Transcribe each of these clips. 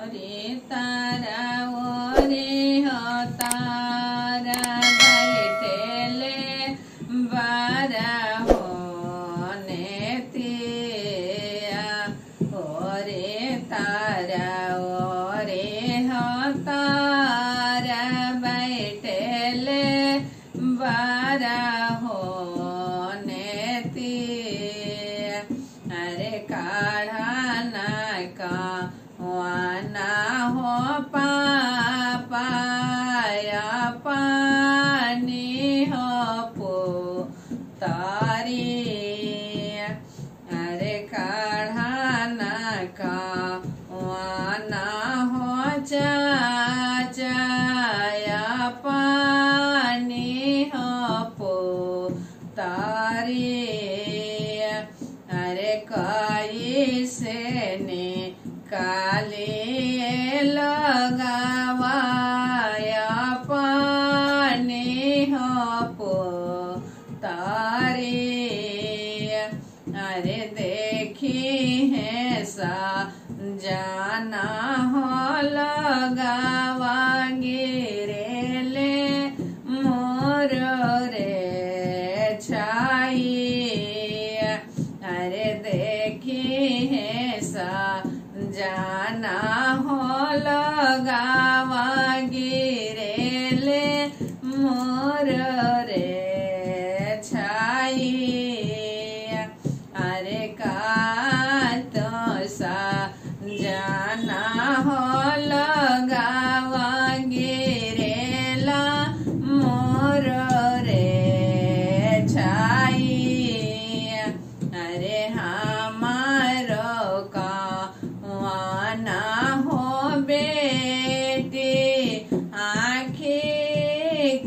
रे तारा ओरे हो तारा बैठेले बारा होने तिया ओरे तारा ओरे हो तारा बैठेले बारा होने तिया अरे काढ़ा ना का वाना हो पाया पानी हो तारी अरे काढ़ाना का वाना हो चाया पानी हो तारी अरे कई से ने काले लगावाया पानी हो तारी अरे देखी है सा जाना हो लगावा गिरेले मोर रे छाई अरे देखी है सा जाना हो लगावा गिरेले मोर रे छाई अरे का तो सा जाना हो लगावा गिरेला मोर रे छाई अरे हमारो का वाना हो बेटी आँखी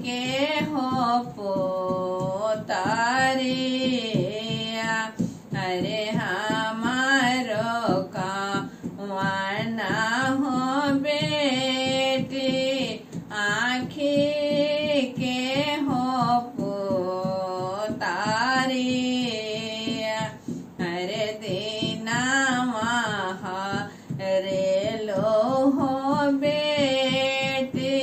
के हो पोतारी अरे हमारो का वाना हो बेटी आँखी के हो पोतारी अरे दीना महा रे लो हो बेटी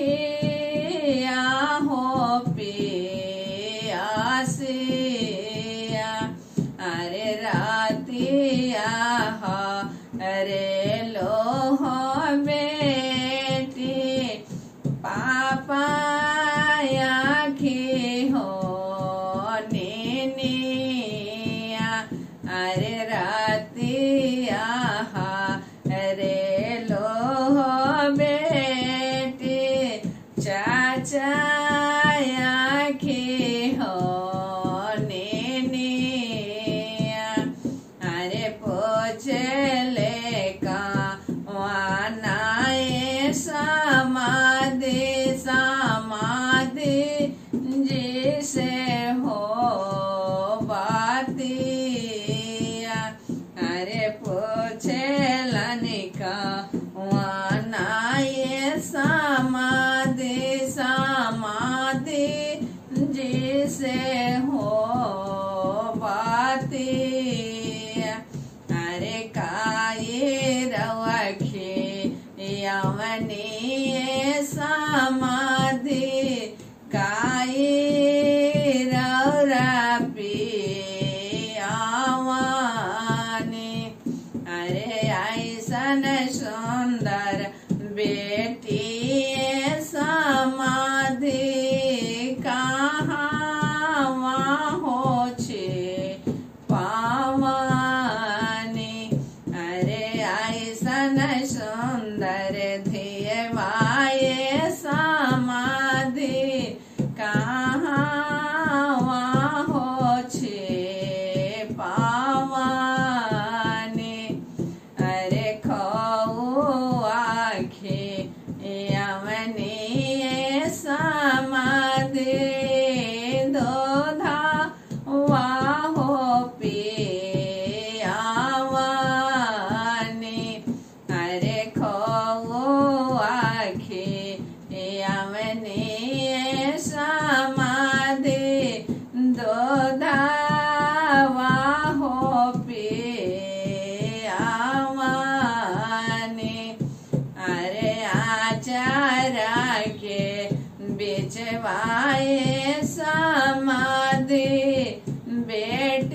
भोखिया हो पियासिया अरे रातिया रे लो हो बेटी पापा आँखी हो नीनिया अरे रातिया रे लो हो बेटी चाचा आँखी हो नीनिया अरे पोछले का वानाए समाधि समाधि जिसे हो बातिया वाए समाधि बेटा